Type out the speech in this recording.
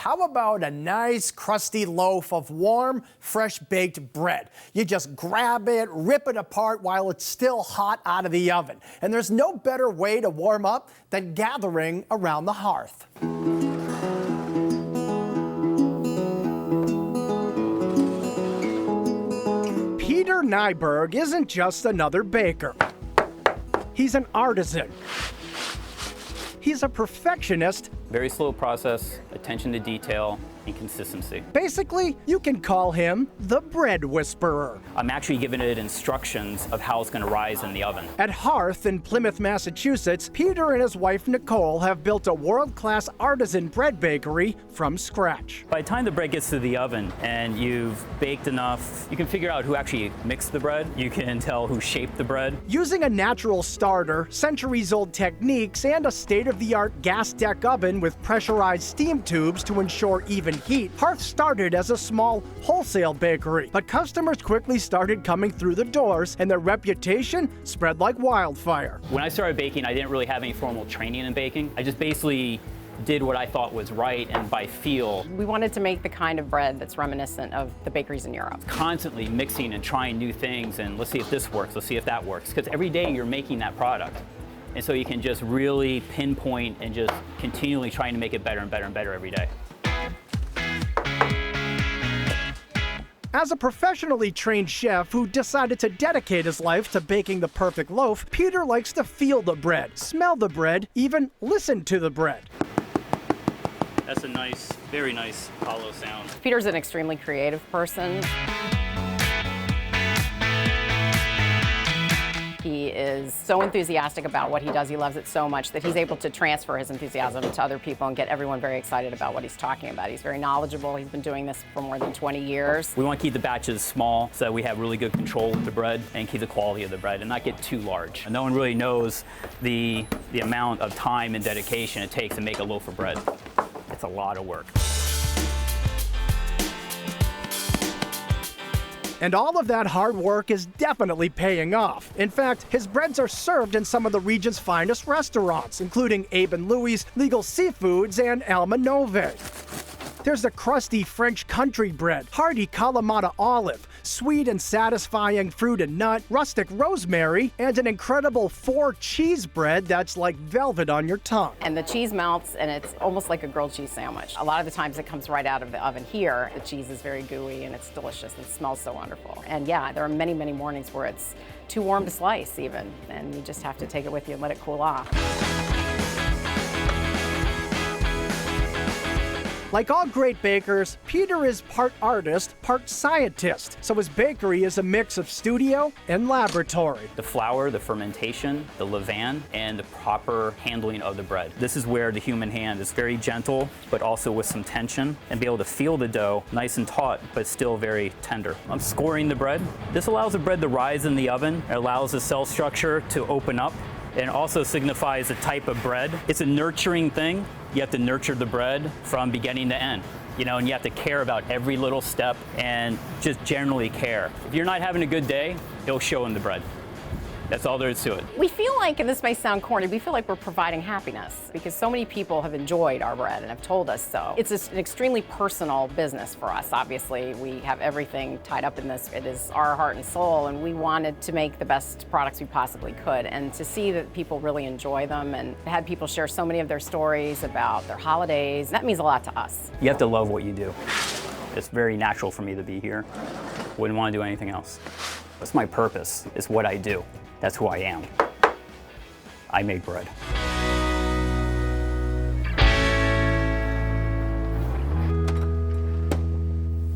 How about a nice crusty loaf of warm, fresh baked bread? You just grab it, rip it apart while it's still hot out of the oven. And there's no better way to warm up than gathering around the hearth. Peter Nyberg isn't just another baker. He's an artisan. He's a perfectionist. Very slow process, attention to detail, and consistency. Basically, you can call him the bread whisperer. I'm actually giving it instructions of how it's going to rise in the oven. At Hearth in Plymouth, Massachusetts, Peter and his wife Nicole have built a world-class artisan bread bakery from scratch. By the time the bread gets to the oven and you've baked enough, you can figure out who actually mixed the bread. You can tell who shaped the bread. Using a natural starter, centuries-old techniques, and a state-of-the-art gas deck oven with pressurized steam tubes to ensure even heat, Hearth started as a small wholesale bakery, but customers quickly started coming through the doors and their reputation spread like wildfire. When I started baking, I didn't really have any formal training in baking. I just basically did what I thought was right and by feel. We wanted to make the kind of bread that's reminiscent of the bakeries in Europe. Constantly mixing and trying new things, and let's see if this works, let's see if that works, because every day you're making that product. And so you can just really pinpoint and just continually trying to make it better and better and better every day. As a professionally trained chef who decided to dedicate his life to baking the perfect loaf, Peter likes to feel the bread, smell the bread, even listen to the bread. That's a nice, very nice hollow sound. Peter's an extremely creative person. He is so enthusiastic about what he does. He loves it so much that he's able to transfer his enthusiasm to other people and get everyone very excited about what he's talking about. He's very knowledgeable. He's been doing this for more than 20 years. We want to keep the batches small so that we have really good control with the bread and keep the quality of the bread and not get too large. And no one really knows the amount of time and dedication it takes to make a loaf of bread. It's a lot of work. And all of that hard work is definitely paying off. In fact, his breads are served in some of the region's finest restaurants, including Abe and Louie's, Legal Seafoods, and Alma Nove. There's the crusty French country bread, hearty Kalamata olive, sweet and satisfying fruit and nut, rustic rosemary, and an incredible 4 cheese bread that's like velvet on your tongue. And the cheese melts, and it's almost like a grilled cheese sandwich. A lot of the times it comes right out of the oven here. The cheese is very gooey, and it's delicious, and it smells so wonderful. And yeah, there are many, many mornings where it's too warm to slice even, and you just have to take it with you and let it cool off. Like all great bakers, Peter is part artist, part scientist, so his bakery is a mix of studio and laboratory. The flour, the fermentation, the levain, and the proper handling of the bread. This is where the human hand is very gentle, but also with some tension, and be able to feel the dough nice and taut, but still very tender. I'm scoring the bread. This allows the bread to rise in the oven. It allows the cell structure to open up, and also signifies the type of bread. It's a nurturing thing. You have to nurture the bread from beginning to end, and you have to care about every little step and just generally care. If you're not having a good day, it'll show in the bread. That's all there is to it. We feel like, and this may sound corny, we feel like we're providing happiness because so many people have enjoyed our bread and have told us so. It's an extremely personal business for us. Obviously, we have everything tied up in this. It is our heart and soul, and we wanted to make the best products we possibly could. And to see that people really enjoy them and had people share so many of their stories about their holidays, that means a lot to us. You have to love what you do. It's very natural for me to be here. Wouldn't want to do anything else. That's my purpose. It's what I do. That's who I am. I make bread.